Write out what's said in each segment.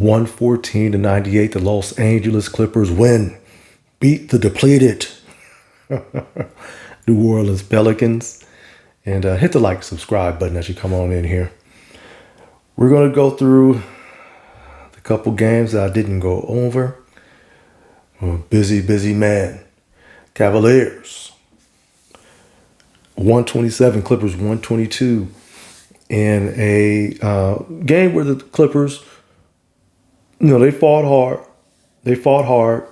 114-98, the Los Angeles Clippers win. Beat the depleted New Orleans Pelicans. And hit the like, subscribe button as you come on in here. We're going to go through the couple games that I didn't go over. I'm a busy man. Cavaliers 127, Clippers 122. In a game where the Clippers, they fought hard.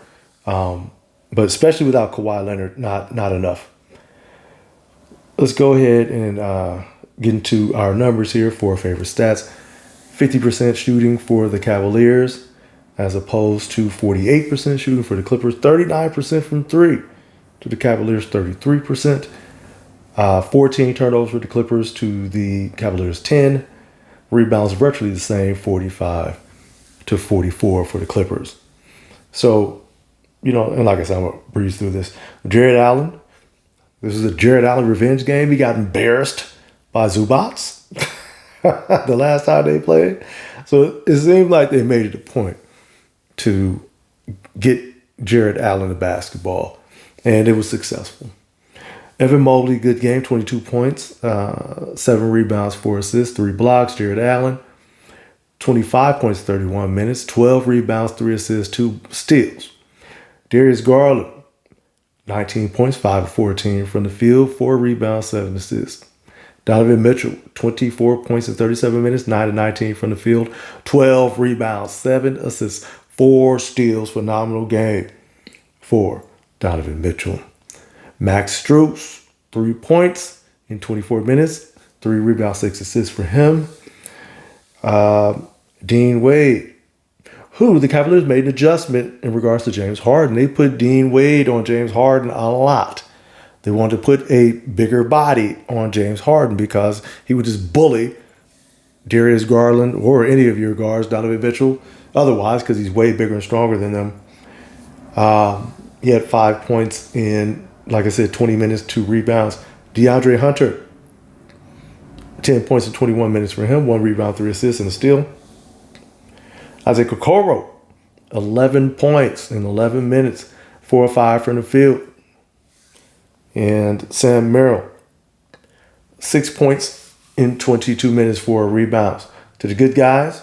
But especially without Kawhi Leonard, not enough. Let's go ahead and get into our numbers here for our favorite stats. 50% shooting for the Cavaliers as opposed to 48% shooting for the Clippers. 39% from three to the Cavaliers, 33%. 14 turnovers for the Clippers to the Cavaliers, 10. Rebounds virtually the same, 45 to 44 for the Clippers. So, and like I said, I'm going to breeze through this. Jared Allen. This is a Jared Allen revenge game. He got embarrassed by Zubats the last time they played. So it seemed like they made it a point to get Jared Allen the basketball. And it was successful. Evan Mobley, good game, 22 points, 7 rebounds, 4 assists, 3 blocks. Jared Allen, 25 points, 31 minutes, 12 rebounds, 3 assists, 2 steals. Darius Garland, 19 points, 5 of 14 from the field, 4 rebounds, 7 assists. Donovan Mitchell, 24 points in 37 minutes, 9 of 19 from the field, 12 rebounds, 7 assists, 4 steals. Phenomenal game for Donovan Mitchell. Max Strus, 3 points in 24 minutes, 3 rebounds, 6 assists for him. Dean Wade, who the Cavaliers made an adjustment in regards to James Harden. They put Dean Wade on James Harden a lot. They wanted to put a bigger body on James Harden because he would just bully Darius Garland or any of your guards, Donovan Mitchell, otherwise because he's way bigger and stronger than them. He had 5 points in, like I said, 20 minutes, 2 rebounds. DeAndre Hunter, 10 points in 21 minutes for him, 1 rebound, 3 assists, and a steal. Isaac Okoro, 11 points in 11 minutes, 4 or 5 from the field. And Sam Merrill, 6 points in 22 minutes, 4 rebounds. To the good guys,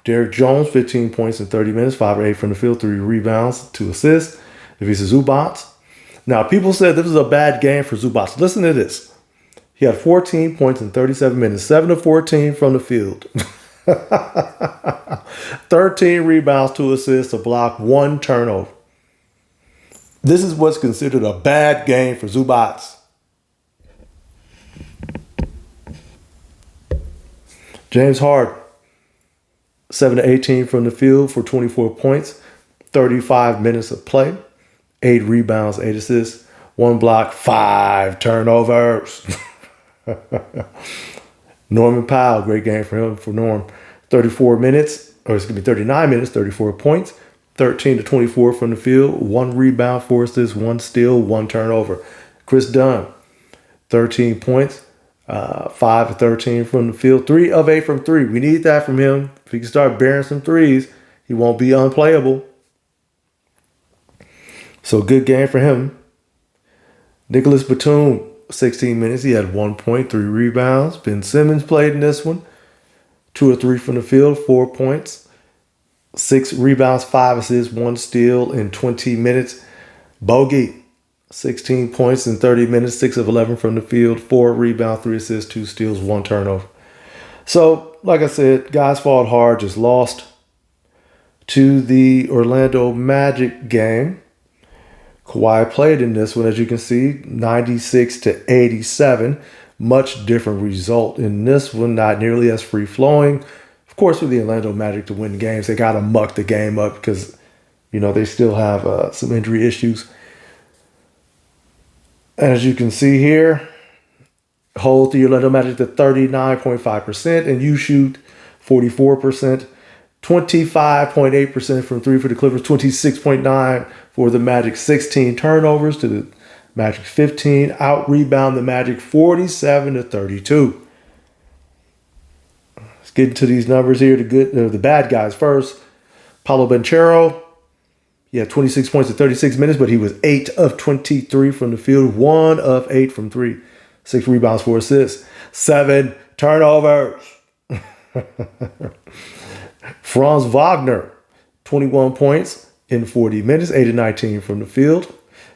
Derek Jones, 15 points in 30 minutes, 5 or 8 from the field, 3 rebounds, 2 assists. Ivica Zubac. Now, people said this was a bad game for Zubac. Listen to this. He had 14 points in 37 minutes, 7 of 14 from the field. 13 rebounds, 2 assists, a block, 1 turnover. This is what's considered a bad game for Zubac. James Harden, 7 to 18 from the field for 24 points, 35 minutes of play, 8 rebounds, 8 assists, 1 block, 5 turnovers. Norman Powell, great game for him, for Norm. 39 minutes, 34 points, 13 to 24 from the field, 1 rebound, 4 assists, 1 steal, 1 turnover. Chris Dunn, 13 points, 5 to 13 from the field, 3 of 8 from 3. We need that from him. If he can start bearing some threes, he won't be unplayable. So good game for him. Nicholas Batum, 16 minutes. He had 1 point, 3 rebounds. Ben Simmons played in this one. 2 or 3 from the field, 4 points. 6 rebounds, 5 assists, 1 steal in 20 minutes. Bogey, 16 points in 30 minutes, 6 of 11 from the field, 4 rebounds, 3 assists, 2 steals, 1 turnover. So, like I said, guys fought hard, just lost to the Orlando Magic game. Kawhi played in this one, as you can see, 96 to 87. Much different result in this one, not nearly as free-flowing. Of course, for the Orlando Magic to win games, they got to muck the game up because, they still have some injury issues. As you can see here, hold the Orlando Magic to 39.5%, and you shoot 44%. 25.8% from 3 for the Clippers, 26.9% for the Magic, 16 turnovers to the Magic 15, out-rebound the Magic 47 to 32. Let's get into these numbers here. The bad guys first. Paulo Banchero, he had 26 points in 36 minutes, but he was 8 of 23 from the field, 1 of 8 from 3. 6 rebounds, 4 assists, 7 turnovers. Franz Wagner, 21 points in 40 minutes, 8 of 19 from the field,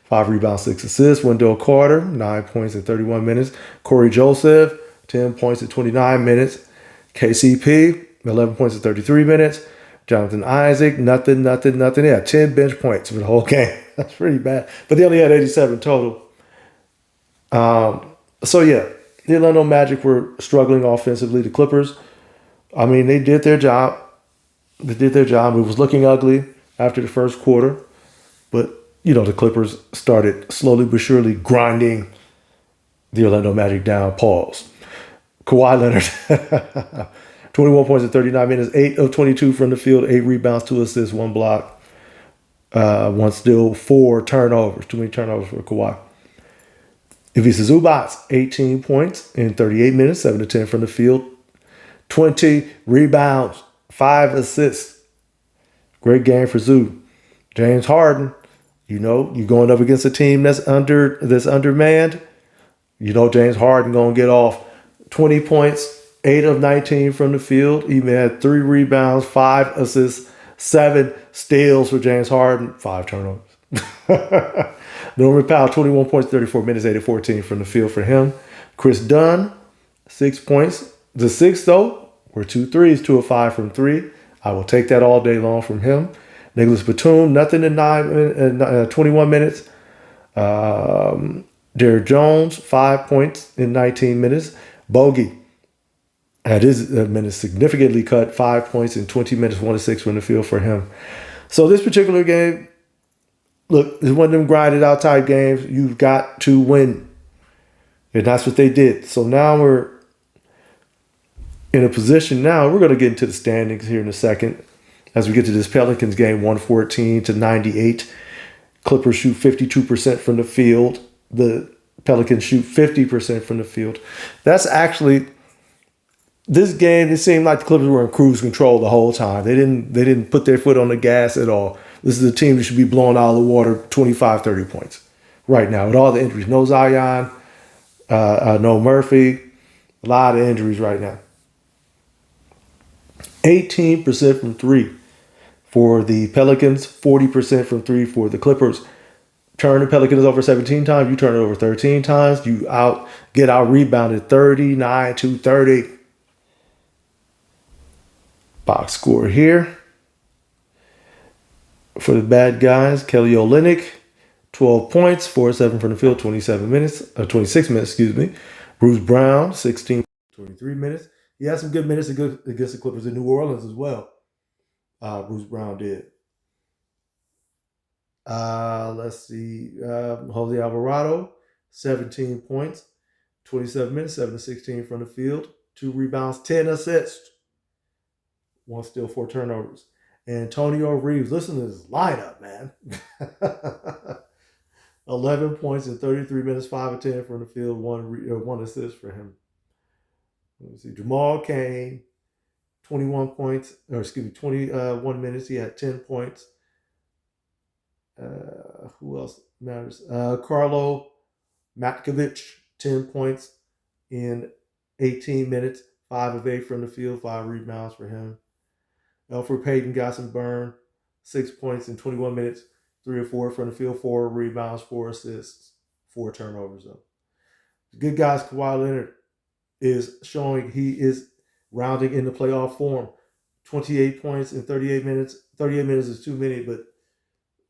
5 rebounds, 6 assists. Wendell Carter, 9 points in 31 minutes. Corey Joseph, 10 points in 29 minutes. KCP, 11 points in 33 minutes. Jonathan Isaac, nothing. They had 10 bench points for the whole game. That's pretty bad. But they only had 87 total. So, yeah, the Orlando Magic were struggling offensively. The Clippers, I mean, they did their job. It was looking ugly after the first quarter. But, the Clippers started slowly but surely grinding the Orlando Magic down. Pause. Kawhi Leonard, 21 points in 39 minutes, 8 of 22 from the field, 8 rebounds, 2 assists, 1 block, 1 steal, 4 turnovers. Too many turnovers for Kawhi. Ivica Zubac, 18 points in 38 minutes, 7 to 10 from the field, 20 rebounds, 5 assists. Great game for Zoo. James Harden, you're going up against a team that's undermanned. James Harden going to get off 20 points, 8 of 19 from the field. He had 3 rebounds, 5 assists, 7 steals for James Harden, 5 turnovers. Norman Powell, 21 points, 34 minutes, 8 of 14 from the field for him. Chris Dunn, 6 points. The 6, though, were 2 threes, 2 of 5 from 3. I will take that all day long from him. Nicholas Batum, nothing in 21 minutes. Derrick Jones, 5 points in 19 minutes. Bogey had his minutes significantly cut, 5 points in 20 minutes, 1 of 6 from the field for him. So this particular game, look, it's one of them grinded out type games. You've got to win. And that's what they did. So now we're in a position now. We're going to get into the standings here in a second as we get to this Pelicans game, 114-98. Clippers shoot 52% from the field. The Pelicans shoot 50% from the field. That's actually, this game, it seemed like the Clippers were in cruise control the whole time. They didn't put their foot on the gas at all. This is a team that should be blown out of the water 25, 30 points right now with all the injuries. No Zion, no Murphy, a lot of injuries right now. 18% from 3 for the Pelicans, 40% from 3 for the Clippers. Turn the Pelicans over 17 times, you turn it over 13 times. You get out rebounded 39-30. Box score here. For the bad guys, Kelly Olynyk, 12 points, 4-7 from the field, 26 minutes, Bruce Brown, 16, 23 minutes. He had some good minutes against the Clippers in New Orleans as well. Bruce Brown did. Let's see. Jose Alvarado, 17 points, 27 minutes, 7 to 16 from the field, 2 rebounds, 10 assists, 1 steal, 4 turnovers. Antonio Reeves, listen to this lineup, man. 11 points in 33 minutes, 5 of 10 from the field, 1 assist for him. Let me see. Jamal Cain, 21 minutes. He had 10 points. Who else matters? Carlo Matkovic, 10 points in 18 minutes, 5 of 8 from the field, 5 rebounds for him. Elfrid Payton got some burn, 6 points in 21 minutes, 3 or 4 from the field, 4 rebounds, 4 assists, 4 turnovers though. The good guys, Kawhi Leonard is showing he is rounding into playoff form. 28 points in 38 minutes. 38 minutes is too many, but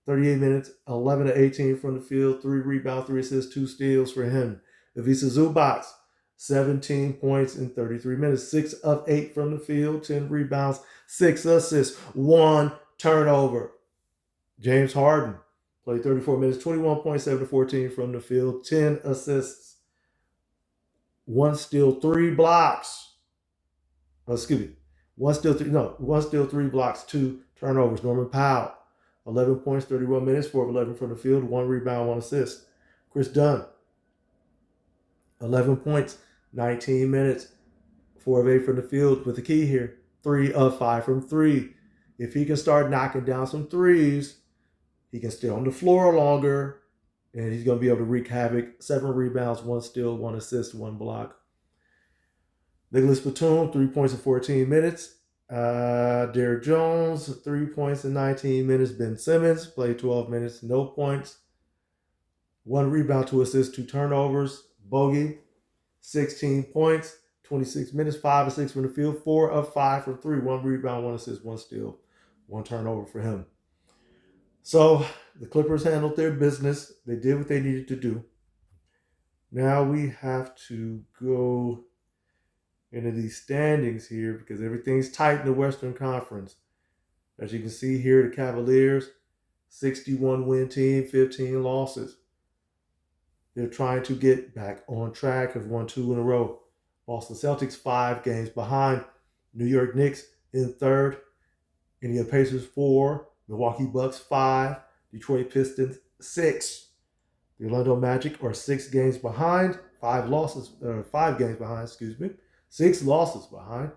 38 minutes, 11 to 18 from the field, 3 rebounds, 3 assists, 2 steals for him. Ivica Zubac, 17 points in 33 minutes, 6 of 8 from the field, 10 rebounds, 6 assists, 1 turnover. James Harden played 34 minutes, 21 points, 7 to 14 from the field, 10 assists, 1 steal, 3 blocks. 1 steal, 3 blocks, 2 turnovers. Norman Powell, 11 points, 31 minutes, 4 of 11 from the field, 1 rebound, 1 assist. Chris Dunn, 11 points, 19 minutes, 4 of 8 from the field. With the key here, 3 of 5 from 3. If he can start knocking down some threes, he can stay on the floor longer, and he's going to be able to wreak havoc. 7 rebounds, 1 steal, 1 assist, 1 block. Nicholas Batum, 3 points in 14 minutes. Derrick Jones, 3 points in 19 minutes. Ben Simmons played 12 minutes, no points. 1 rebound, 2 assists, 2 turnovers. Bogey, 16 points, 26 minutes, 5 of 6 from the field, 4 of 5 from 3. 1 rebound, 1 assist, 1 steal, 1 turnover for him. So the Clippers handled their business. They did what they needed to do. Now we have to go into these standings here because everything's tight in the Western Conference. As you can see here, the Cavaliers, 61 win team, 15 losses. They're trying to get back on track, have won 2 in a row. Boston Celtics, 5 games behind. New York Knicks in 3rd. Indiana Pacers, 4. Milwaukee Bucks, 5. Detroit Pistons, 6. The Orlando Magic are 6 games behind. 5 games behind, 6 losses behind.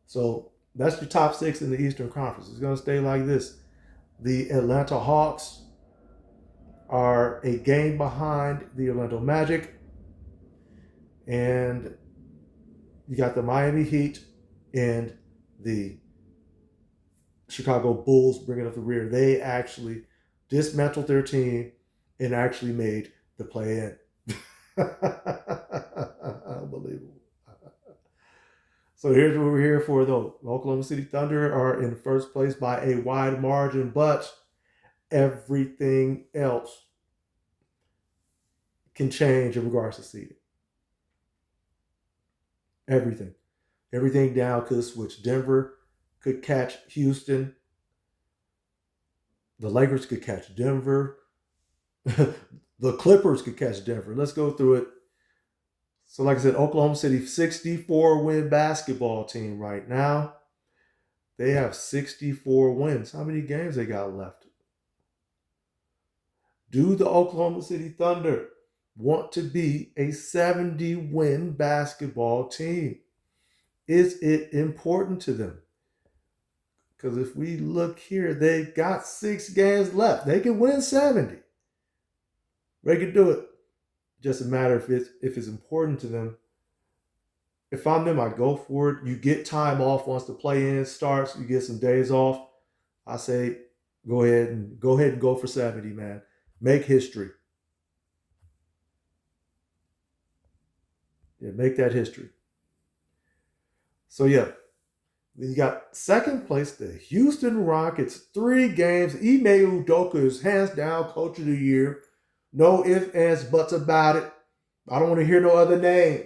So that's your top 6 in the Eastern Conference. It's going to stay like this. The Atlanta Hawks are a game behind the Orlando Magic. And you got the Miami Heat and the Chicago Bulls bringing up the rear. They actually dismantled their team and actually made the play-in. Unbelievable. So here's what we're here for, though. Oklahoma City Thunder are in first place by a wide margin, but everything else can change in regards to seeding. Everything down could switch. Denver could catch Houston. The Lakers could catch Denver. The Clippers could catch Denver. Let's go through it. So like I said, Oklahoma City, 64-win basketball team right now. They have 64 wins. How many games they got left? Do the Oklahoma City Thunder want to be a 70-win basketball team? Is it important to them? Because if we look here, they've got 6 games left. They can win 70. They can do it. Just a matter if it's important to them. If I'm them, I go for it. You get time off once the play-in starts. You get some days off. I say, go ahead and go for 70, man. Make history. Yeah, make that history. So yeah, then you got second place, the Houston Rockets, 3 games. Ime Udoka is hands down coach of the year. No ifs, ands, buts about it. I don't want to hear no other names.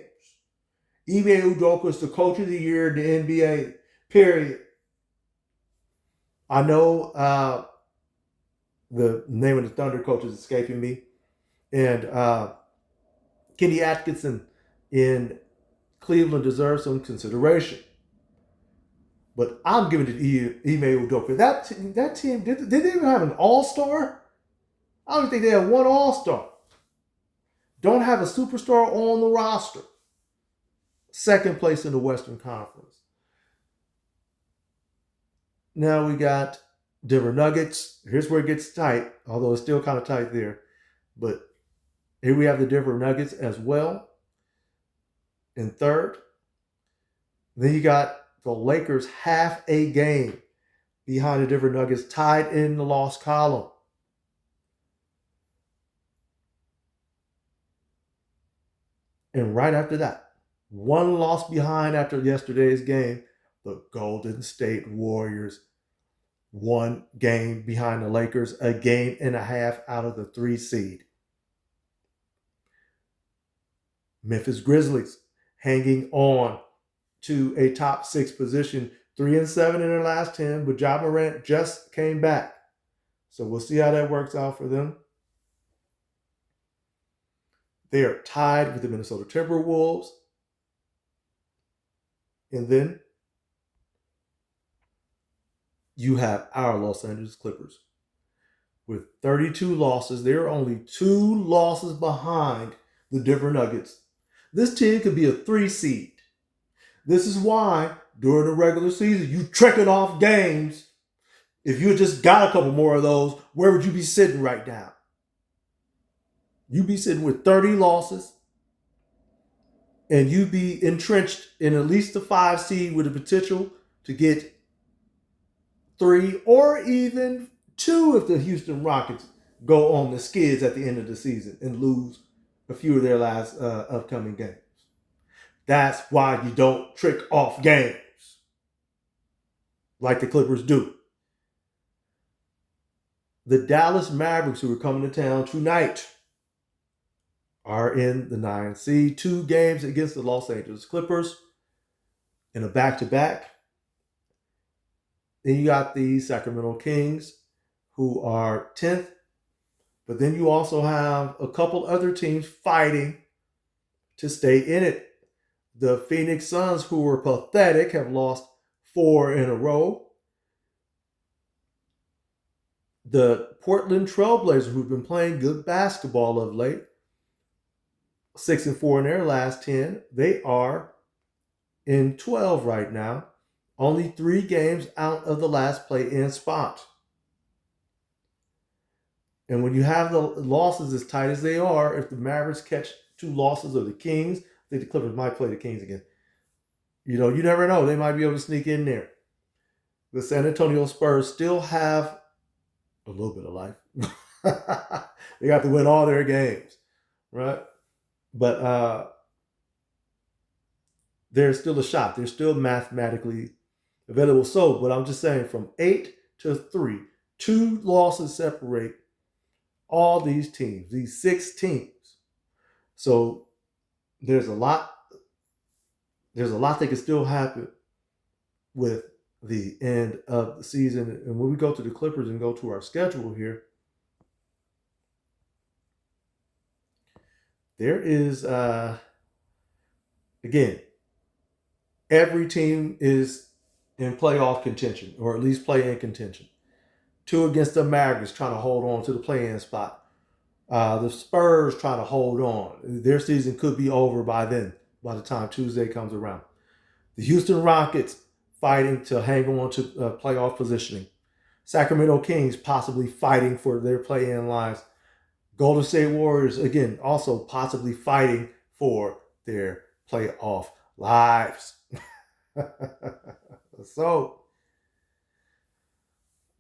Ime Udoka is the coach of the year in the NBA, period. I know the name of the Thunder coach is escaping me. And Kenny Atkinson in Cleveland deserves some consideration. But I'm giving it to Ime Udoka. That team, did they even have an all-star? I don't think they have one all-star. Don't have a superstar on the roster. Second place in the Western Conference. Now we got Denver Nuggets. Here's where it gets tight, although it's still kind of tight there. But here we have the Denver Nuggets as well in 3rd. Then you got the Lakers half a game behind the Denver Nuggets, tied in the loss column. And right after that, 1 loss behind after yesterday's game, the Golden State Warriors, 1 game behind the Lakers, a game and a half out of the 3 seed. Memphis Grizzlies hanging on to a top 6 position, 3-7 in their last 10, but Ja Morant just came back. So we'll see how that works out for them. They are tied with the Minnesota Timberwolves. And then you have our Los Angeles Clippers. With 32 losses, they are only 2 losses behind the Denver Nuggets. This team could be a 3 seed. This is why during the regular season, you trekking off games If you had just got a couple more of those, where would you be sitting right now? You'd be sitting with 30 losses, and you'd be entrenched in at least the 5 seed with the potential to get 3 or even 2 if the Houston Rockets go on the skids at the end of the season and lose a few of their last upcoming games. That's why you don't trick off games like the Clippers do. The Dallas Mavericks, who are coming to town tonight, are in the 9 seed. 2 games against the Los Angeles Clippers in a back-to-back. Then you got the Sacramento Kings, who are 10th. But then you also have a couple other teams fighting to stay in it. The Phoenix Suns, who were pathetic, have lost 4 in a row. The Portland Trailblazers, who've been playing good basketball of late, 6-4 in their last 10. They are in 12 right now. Only 3 games out of the last play-in spot. And when you have the losses as tight as they are, if the Mavericks catch 2 losses of the Kings, I think the Clippers might play the Kings again. You never know. They might be able to sneak in there. The San Antonio Spurs still have a little bit of life. They got to win all their games, right? But there's still a shot. They're still mathematically available. So, but I'm just saying, from 8 to 3, 2 losses separate all these teams, these 6 teams. So there's a lot that can still happen with the end of the season. And when we go to the Clippers and go to our schedule here, there is, again, every team is in playoff contention, or at least play-in contention. 2 against the Mavericks trying to hold on to the play-in spot. The Spurs trying to hold on. Their season could be over by then, by the time Tuesday comes around. The Houston Rockets fighting to hang on to playoff positioning. Sacramento Kings possibly fighting for their play-in lives. Golden State Warriors, again, also possibly fighting for their playoff lives. So,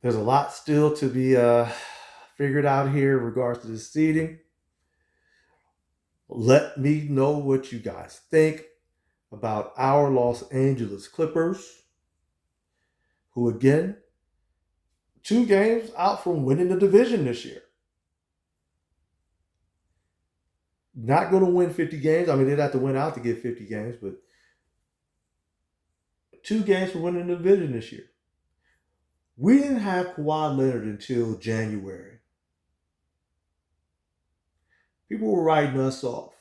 there's a lot still to be figured out here in regards to the seeding. Let me know what you guys think about our Los Angeles Clippers, who, again, 2 games out from winning the division this year. Not going to win 50 games. I mean, they'd have to win out to get 50 games, but 2 games for winning the division this year. We didn't have Kawhi Leonard until January. People were writing us off.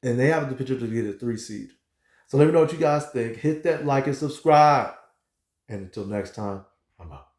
And they have the potential to get a 3 seed. So let me know what you guys think. Hit that like and subscribe. And until next time, I'm out.